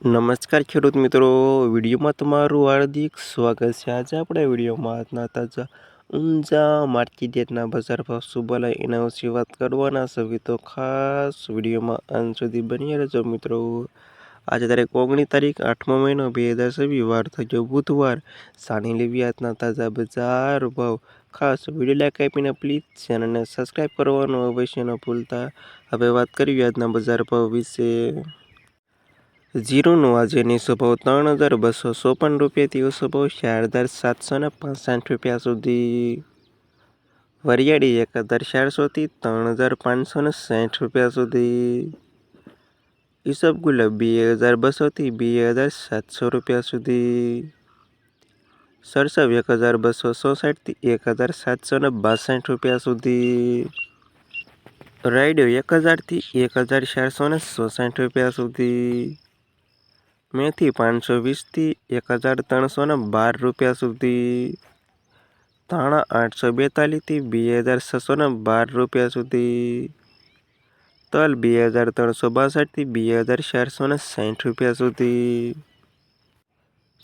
નમસ્કાર ખેડૂત મિત્રો, વિડીયોમાં તમારું હાર્દિક સ્વાગત છે। આજે આપણે વિડીયોમાં આજના તાજા ઊંઝા માર્કેટ યાર્ડના બજાર ભાવ શું બોલાય એના વિશે વાત કરવાના છે। તો ખાસ વિડીયોમાં અંત સુધી બની રહેજો મિત્રો। આજે તારીખ 8મો મહિનો 2026 વાર થયો બુધવાર। સાની લેવી આજના તાજા બજાર ભાવ। ખાસ વિડીયો લાઈક આપીને પ્લીઝ ચેનલને સબસ્ક્રાઈબ કરવાનું અવશ્ય ન ભૂલતા। હવે વાત કરીએ આજના બજાર ભાવ વિશે। જીરુનો આજે નીચો ભાવ 3254 રૂપિયાથી ઊંચો ભાવ 4765 રૂપિયા સુધી। વરિયાળી 1400થી 3560 રૂપિયા સુધી। ઈસબગુલ 2200થી 2700 રૂપિયા સુધી। સરસવ 1266થી 1762 રૂપિયા સુધી। રાયડો 1000થી 1466 રૂપિયા સુધી। મેથી 520થી 1312 રૂપિયા સુધી। ધાણા 842થી 2612 રૂપિયા સુધી। તલ 2362થી 2460 રૂપિયા સુધી।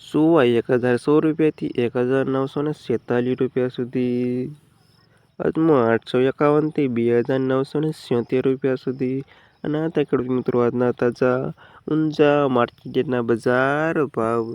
સુવાઈ 10100 રૂપિયાથી 1946 રૂપિયા સુધી। અજમો 851થી 2977 રૂપિયા સુધી। અને આ ખેડૂત મિત્રો આજના તાજા ઊંઝા માર્કેટના બજાર ભાવ।